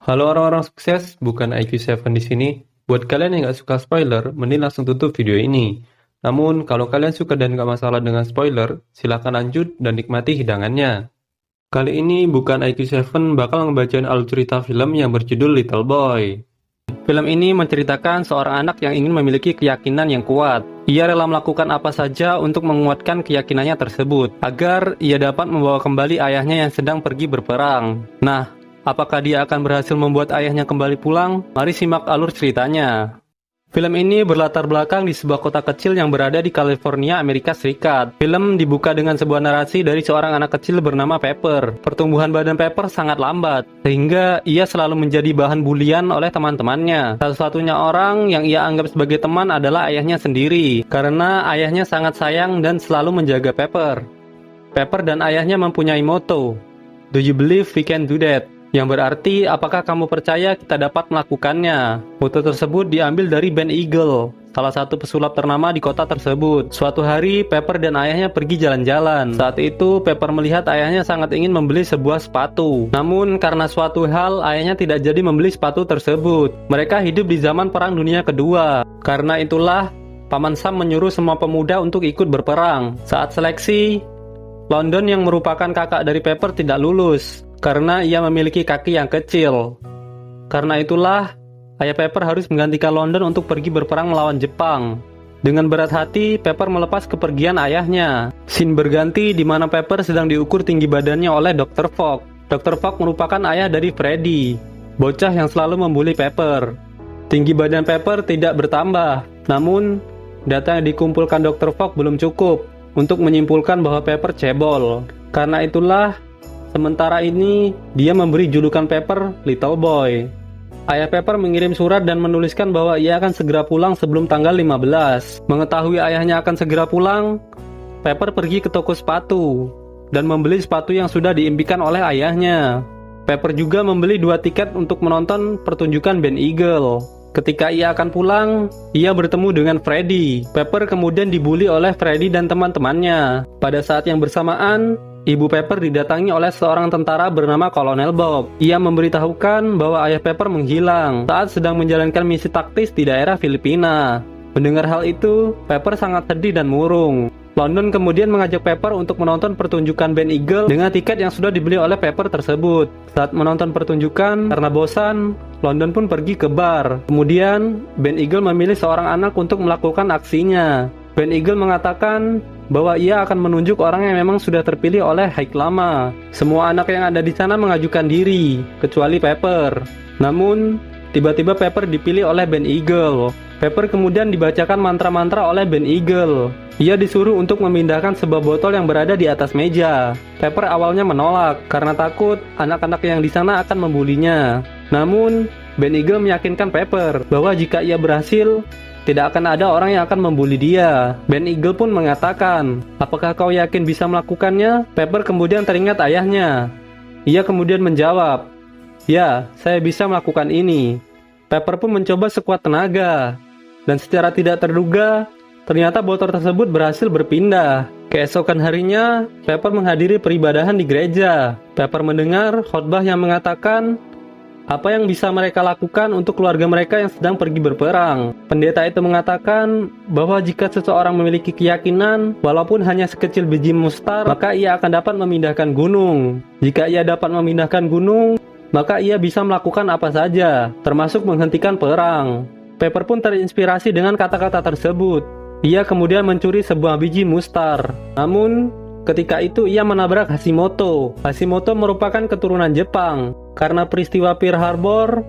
Halo orang-orang sukses, bukan IQ7 di sini. Buat kalian yang nggak suka spoiler, mending langsung tutup video ini. Namun, kalau kalian suka dan nggak masalah dengan spoiler, silakan lanjut dan nikmati hidangannya. Kali ini bukan IQ7 bakal ngebacain alur cerita film yang berjudul Little Boy. Film ini menceritakan seorang anak yang ingin memiliki keyakinan yang kuat. Ia rela melakukan apa saja untuk menguatkan keyakinannya tersebut, agar ia dapat membawa kembali ayahnya yang sedang pergi berperang. Nah, apakah dia akan berhasil membuat ayahnya kembali pulang? Mari simak alur ceritanya. Film ini berlatar belakang di sebuah kota kecil yang berada di California, Amerika Serikat. Film dibuka dengan sebuah narasi dari seorang anak kecil bernama Pepper. Pertumbuhan badan Pepper sangat lambat, sehingga ia selalu menjadi bahan bulian oleh teman-temannya. Satu-satunya orang yang ia anggap sebagai teman adalah ayahnya sendiri, karena ayahnya sangat sayang dan selalu menjaga Pepper. Pepper dan ayahnya mempunyai motto, "Do you believe we can do that?" Yang berarti, apakah kamu percaya kita dapat melakukannya? Foto tersebut diambil dari Ben Eagle, salah satu pesulap ternama di kota tersebut. Suatu hari, Pepper dan ayahnya pergi jalan-jalan. Saat itu, Pepper melihat ayahnya sangat ingin membeli sebuah sepatu. Namun, karena suatu hal, ayahnya tidak jadi membeli sepatu tersebut. Mereka hidup di zaman Perang Dunia Kedua. Karena itulah, Paman Sam menyuruh semua pemuda untuk ikut berperang. Saat seleksi, London yang merupakan kakak dari Pepper tidak lulus karena ia memiliki kaki yang kecil. Karena itulah, ayah Pepper harus menggantikan London untuk pergi berperang melawan Jepang. Dengan berat hati, Pepper melepas kepergian ayahnya. Scene berganti di mana Pepper sedang diukur tinggi badannya oleh Dr. Fogg. Dr. Fogg merupakan ayah dari Freddy, bocah yang selalu membuli Pepper. Tinggi badan Pepper tidak bertambah, namun data yang dikumpulkan Dr. Fogg belum cukup untuk menyimpulkan bahwa Pepper cebol. Karena itulah, sementara ini, dia memberi julukan Pepper Little Boy. Ayah Pepper mengirim surat dan menuliskan bahwa ia akan segera pulang sebelum tanggal 15. Mengetahui ayahnya akan segera pulang, Pepper pergi ke toko sepatu dan membeli sepatu yang sudah diimpikan oleh ayahnya. Pepper juga membeli 2 tiket untuk menonton pertunjukan Ben Eagle. Ketika ia akan pulang, ia bertemu dengan Freddy. Pepper kemudian dibully oleh Freddy dan teman-temannya. Pada saat yang bersamaan, Ibu Pepper didatangi oleh seorang tentara bernama Kolonel Bob. Ia memberitahukan bahwa ayah Pepper menghilang saat sedang menjalankan misi taktis di daerah Filipina. Mendengar hal itu, Pepper sangat sedih dan murung. London kemudian mengajak Pepper untuk menonton pertunjukan Ben Eagle dengan tiket yang sudah dibeli oleh Pepper tersebut. Saat menonton pertunjukan, karena bosan, London pun pergi ke bar. Kemudian, Ben Eagle memilih seorang anak untuk melakukan aksinya. Ben Eagle mengatakan bahwa ia akan menunjuk orang yang memang sudah terpilih oleh High Lama. Semua anak yang ada di sana mengajukan diri, kecuali Pepper. Namun, tiba-tiba Pepper dipilih oleh Ben Eagle. Pepper kemudian dibacakan mantra-mantra oleh Ben Eagle. Ia disuruh untuk memindahkan sebuah botol yang berada di atas meja. Pepper awalnya menolak karena takut anak-anak yang di sana akan membulinya. Namun, Ben Eagle meyakinkan Pepper bahwa jika ia berhasil, tidak akan ada orang yang akan membuli dia. Ben Eagle pun mengatakan, "Apakah kau yakin bisa melakukannya?" Pepper kemudian teringat ayahnya. Ia kemudian menjawab, "Ya, saya bisa melakukan ini." Pepper pun mencoba sekuat tenaga. Dan secara tidak terduga, ternyata botol tersebut berhasil berpindah. Keesokan harinya, Pepper menghadiri peribadahan di gereja. Pepper mendengar khotbah yang mengatakan apa yang bisa mereka lakukan untuk keluarga mereka yang sedang pergi berperang. Pendeta itu mengatakan bahwa jika seseorang memiliki keyakinan, walaupun hanya sekecil biji mustar, maka ia akan dapat memindahkan gunung. Jika ia dapat memindahkan gunung, maka ia bisa melakukan apa saja, termasuk menghentikan perang. Pepper pun terinspirasi dengan kata-kata tersebut. Ia kemudian mencuri sebuah biji mustar. Namun, ketika itu ia menabrak Hashimoto. Hashimoto merupakan keturunan Jepang. Karena peristiwa Pearl Harbor,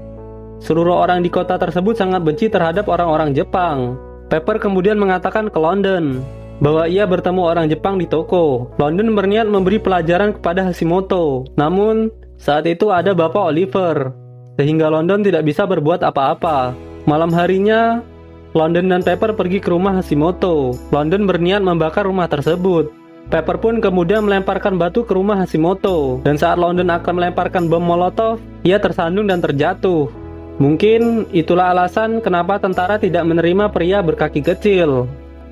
seluruh orang di kota tersebut sangat benci terhadap orang-orang Jepang. Pepper kemudian mengatakan ke London bahwa ia bertemu orang Jepang di toko. London berniat memberi pelajaran kepada Hashimoto. Namun, saat itu ada Bapak Oliver, sehingga London tidak bisa berbuat apa-apa. Malam harinya, London dan Pepper pergi ke rumah Hashimoto. London berniat membakar rumah tersebut. Pepper pun kemudian melemparkan batu ke rumah Hashimoto. Dan saat London akan melemparkan bom molotov, ia tersandung dan terjatuh. Mungkin itulah alasan kenapa tentara tidak menerima pria berkaki kecil.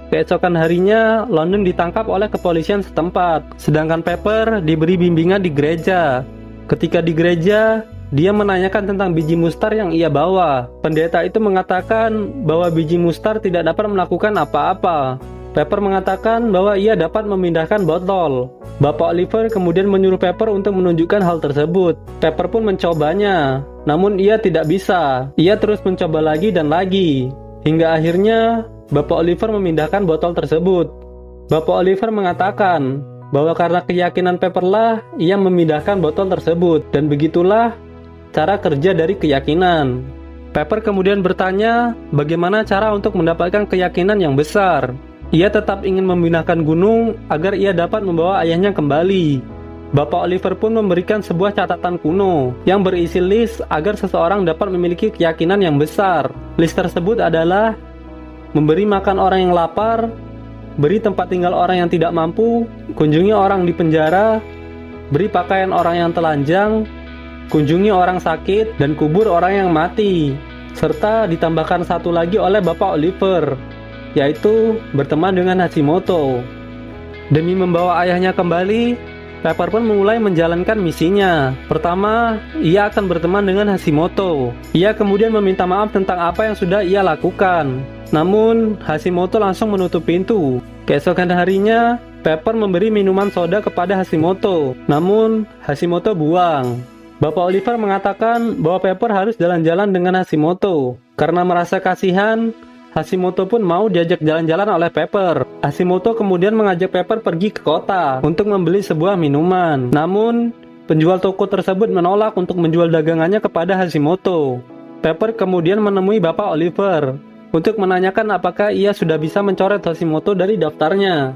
Keesokan harinya, London ditangkap oleh kepolisian setempat. Sedangkan Pepper diberi bimbingan di gereja. Ketika di gereja, dia menanyakan tentang biji mustar yang ia bawa. Pendeta itu mengatakan bahwa biji mustar tidak dapat melakukan apa-apa. Pepper mengatakan bahwa ia dapat memindahkan botol. Bapak Oliver kemudian menyuruh Pepper untuk menunjukkan hal tersebut. Pepper pun mencobanya, namun ia tidak bisa. Ia terus mencoba lagi dan lagi, hingga akhirnya Bapak Oliver memindahkan botol tersebut. Bapak Oliver mengatakan bahwa karena keyakinan Pepper lah ia memindahkan botol tersebut, dan begitulah cara kerja dari keyakinan. Pepper kemudian bertanya bagaimana cara untuk mendapatkan keyakinan yang besar. Ia tetap ingin memindahkan gunung agar ia dapat membawa ayahnya kembali. Bapak Oliver pun memberikan sebuah catatan kuno yang berisi list agar seseorang dapat memiliki keyakinan yang besar. List tersebut adalah memberi makan orang yang lapar, beri tempat tinggal orang yang tidak mampu, kunjungi orang di penjara, beri pakaian orang yang telanjang, kunjungi orang sakit, dan kubur orang yang mati. Serta ditambahkan satu lagi oleh Bapak Oliver, yaitu berteman dengan Hashimoto. Demi membawa ayahnya kembali, Pepper pun mulai menjalankan misinya. Pertama, ia akan berteman dengan Hashimoto. Ia kemudian meminta maaf tentang apa yang sudah ia lakukan. Namun, Hashimoto langsung menutup pintu. Keesokan harinya, Pepper memberi minuman soda kepada Hashimoto. Namun, Hashimoto buang. Bapak Oliver mengatakan bahwa Pepper harus jalan-jalan dengan Hashimoto. Karena merasa kasihan, Hashimoto pun mau diajak jalan-jalan oleh Pepper. Hashimoto kemudian mengajak Pepper pergi ke kota untuk membeli sebuah minuman. Namun, penjual toko tersebut menolak untuk menjual dagangannya kepada Hashimoto. Pepper kemudian menemui Bapak Oliver untuk menanyakan apakah ia sudah bisa mencoret Hashimoto dari daftarnya.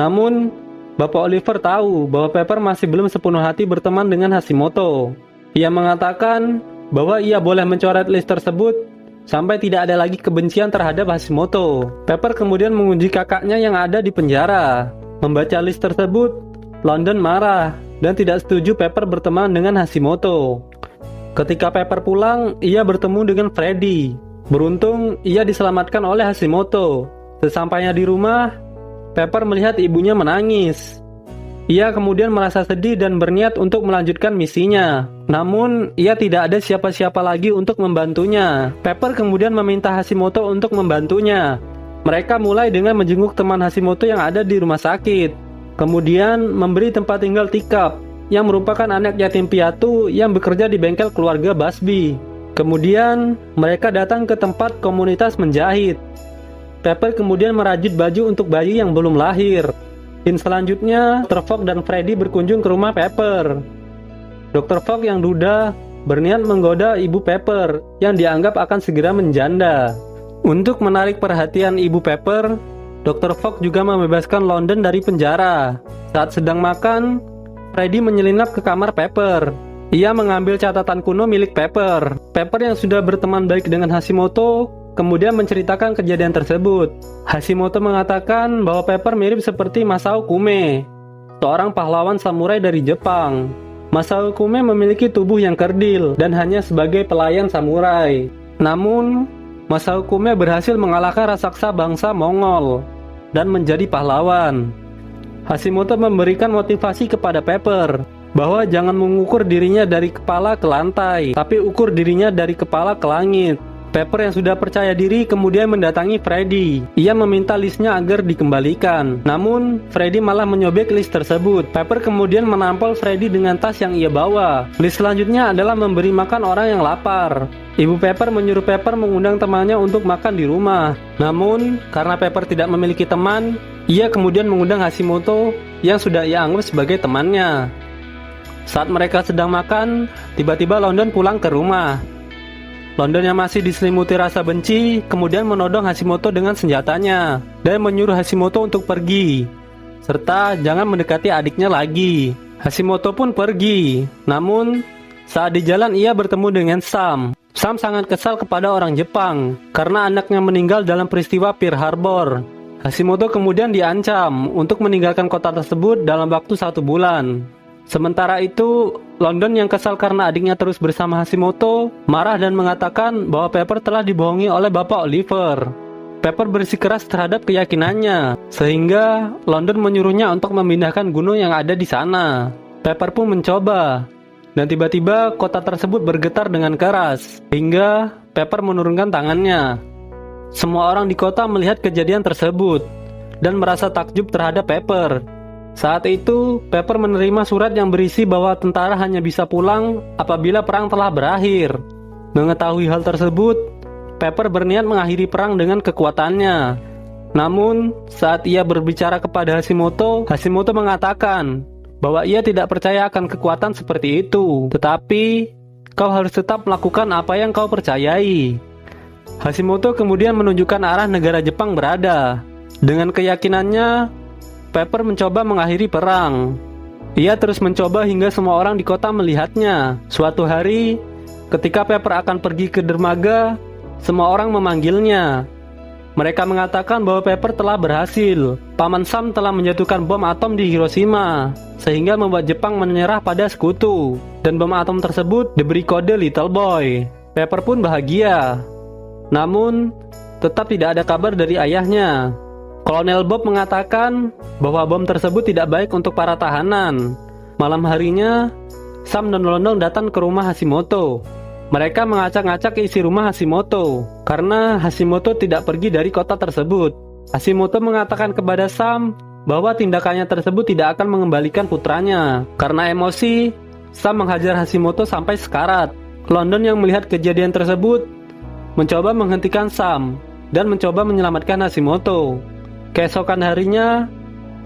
Namun, Bapak Oliver tahu bahwa Pepper masih belum sepenuh hati berteman dengan Hashimoto. Ia mengatakan bahwa ia boleh mencoret list tersebut sampai tidak ada lagi kebencian terhadap Hashimoto. Pepper kemudian menguji kakaknya yang ada di penjara. Membaca list tersebut, London marah dan tidak setuju Pepper berteman dengan Hashimoto. Ketika Pepper pulang, ia bertemu dengan Freddy. Beruntung, ia diselamatkan oleh Hashimoto. Sesampainya di rumah, Pepper melihat ibunya menangis. Ia kemudian merasa sedih dan berniat untuk melanjutkan misinya. Namun, ia tidak ada siapa-siapa lagi untuk membantunya. Pepper kemudian meminta Hashimoto untuk membantunya. Mereka mulai dengan menjenguk teman Hashimoto yang ada di rumah sakit. Kemudian, memberi tempat tinggal Teacup, yang merupakan anak yatim piatu yang bekerja di bengkel keluarga Busby. Kemudian, mereka datang ke tempat komunitas menjahit. Pepper kemudian merajut baju untuk bayi yang belum lahir. Scene selanjutnya, Dr. Fogg dan Freddy berkunjung ke rumah Pepper. Dr. Fogg yang duda berniat menggoda ibu Pepper yang dianggap akan segera menjanda. Untuk menarik perhatian ibu Pepper, Dr. Fogg juga membebaskan London dari penjara. Saat sedang makan, Freddy menyelinap ke kamar Pepper. Ia mengambil catatan kuno milik Pepper. Pepper yang sudah berteman baik dengan Hashimoto kemudian menceritakan kejadian tersebut. Hashimoto mengatakan bahwa Pepper mirip seperti Masao Kume, seorang pahlawan samurai dari Jepang. Masao Kume memiliki tubuh yang kerdil dan hanya sebagai pelayan samurai. Namun, Masao Kume berhasil mengalahkan raksasa bangsa Mongol dan menjadi pahlawan. Hashimoto memberikan motivasi kepada Pepper bahwa jangan mengukur dirinya dari kepala ke lantai, tapi ukur dirinya dari kepala ke langit. Pepper yang sudah percaya diri kemudian mendatangi Freddy. Ia meminta listnya agar dikembalikan. Namun, Freddy malah menyobek list tersebut. Pepper kemudian menampol Freddy dengan tas yang ia bawa. List selanjutnya adalah memberi makan orang yang lapar. Ibu Pepper menyuruh Pepper mengundang temannya untuk makan di rumah. Namun, karena Pepper tidak memiliki teman, ia kemudian mengundang Hashimoto yang sudah ia anggap sebagai temannya. Saat mereka sedang makan, tiba-tiba London pulang ke rumah. London yang masih diselimuti rasa benci kemudian menodong Hashimoto dengan senjatanya dan menyuruh Hashimoto untuk pergi, serta jangan mendekati adiknya lagi. Hashimoto pun pergi. Namun, saat di jalan ia bertemu dengan Sam. Sam sangat kesal kepada orang Jepang karena anaknya meninggal dalam peristiwa Pearl Harbor. Hashimoto kemudian diancam untuk meninggalkan kota tersebut dalam waktu 1 bulan. Sementara itu, London yang kesal karena adiknya terus bersama Hashimoto, marah dan mengatakan bahwa Pepper telah dibohongi oleh Bapak Oliver. Pepper bersikeras terhadap keyakinannya, sehingga London menyuruhnya untuk memindahkan gunung yang ada di sana. Pepper pun mencoba, Dan tiba-tiba kota tersebut bergetar dengan keras, hingga Pepper menurunkan tangannya. Semua orang di kota melihat kejadian tersebut, dan merasa takjub terhadap Pepper. Saat itu, Pepper menerima surat yang berisi bahwa tentara hanya bisa pulang apabila perang telah berakhir. Mengetahui hal tersebut, Pepper berniat mengakhiri perang dengan kekuatannya. Namun, saat ia berbicara kepada Hashimoto, Hashimoto mengatakan bahwa ia tidak percaya akan kekuatan seperti itu. Tetapi, kau harus tetap melakukan apa yang kau percayai. Hashimoto kemudian menunjukkan arah negara Jepang berada. Dengan keyakinannya, Pepper mencoba mengakhiri perang. Ia terus mencoba hingga semua orang di kota melihatnya. Suatu hari, ketika Pepper akan pergi ke dermaga, semua orang memanggilnya. Mereka mengatakan bahwa Pepper telah berhasil. Paman Sam telah menjatuhkan bom atom di Hiroshima, sehingga membuat Jepang menyerah pada sekutu. Dan bom atom tersebut diberi kode Little Boy. Pepper pun bahagia. Namun, tetap tidak ada kabar dari ayahnya. Kolonel Bob mengatakan bahwa bom tersebut tidak baik untuk para tahanan. Malam harinya, Sam dan London datang ke rumah Hashimoto. Mereka mengacak-ngacak isi rumah Hashimoto, karena Hashimoto tidak pergi dari kota tersebut. Hashimoto mengatakan kepada Sam bahwa tindakannya tersebut tidak akan mengembalikan putranya. Karena emosi, Sam menghajar Hashimoto sampai sekarat. London yang melihat kejadian tersebut mencoba menghentikan Sam dan mencoba menyelamatkan Hashimoto. Keesokan harinya,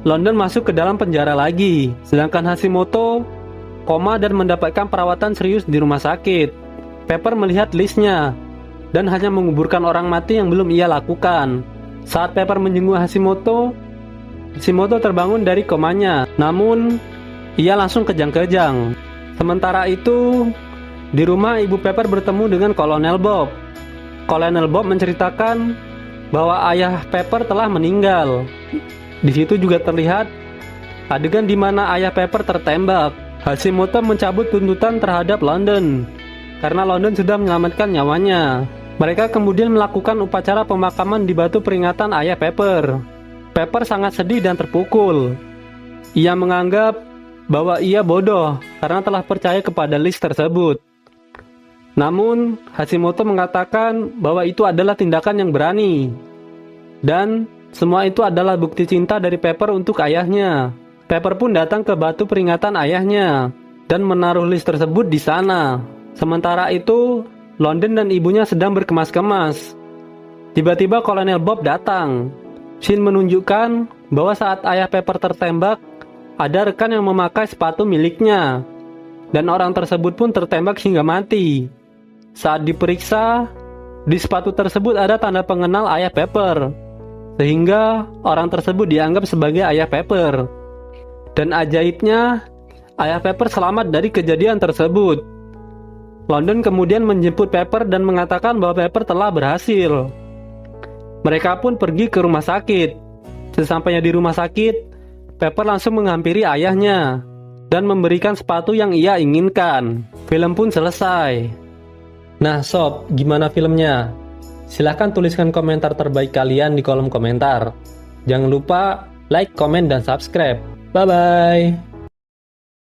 London masuk ke dalam penjara lagi, sedangkan Hashimoto koma dan mendapatkan perawatan serius di rumah sakit. Pepper melihat listnya dan hanya menguburkan orang mati yang belum ia lakukan. Saat Pepper menjenguk Hashimoto, Hashimoto terbangun dari komanya, namun ia langsung kejang-kejang. Sementara itu, di rumah ibu Pepper bertemu dengan Kolonel Bob. Kolonel Bob menceritakan bahwa ayah Pepper telah meninggal. Di situ juga terlihat adegan di mana ayah Pepper tertembak. Hashimoto mencabut tuntutan terhadap London karena London sudah menyelamatkan nyawanya. Mereka kemudian melakukan upacara pemakaman di batu peringatan ayah Pepper. Pepper sangat sedih dan terpukul. Ia menganggap bahwa ia bodoh karena telah percaya kepada list tersebut. Namun, Hashimoto mengatakan bahwa itu adalah tindakan yang berani. Dan semua itu adalah bukti cinta dari Pepper untuk ayahnya. Pepper pun datang ke batu peringatan ayahnya dan menaruh list tersebut di sana. Sementara itu, London dan ibunya sedang berkemas-kemas. Tiba-tiba Kolonel Bob datang. Shin menunjukkan bahwa saat ayah Pepper tertembak, ada rekan yang memakai sepatu miliknya. Dan orang tersebut pun tertembak hingga mati. Saat diperiksa, di sepatu tersebut ada tanda pengenal ayah Pepper. Sehingga orang tersebut dianggap sebagai ayah Pepper. Dan ajaibnya, ayah Pepper selamat dari kejadian tersebut. London kemudian menjemput Pepper dan mengatakan bahwa Pepper telah berhasil. Mereka pun pergi ke rumah sakit. Sesampainya di rumah sakit, Pepper langsung menghampiri ayahnya dan memberikan sepatu yang ia inginkan. Film pun selesai. Nah sob, gimana filmnya? Silahkan tuliskan komentar terbaik kalian di kolom komentar. Jangan lupa like, komen, dan subscribe. Bye-bye.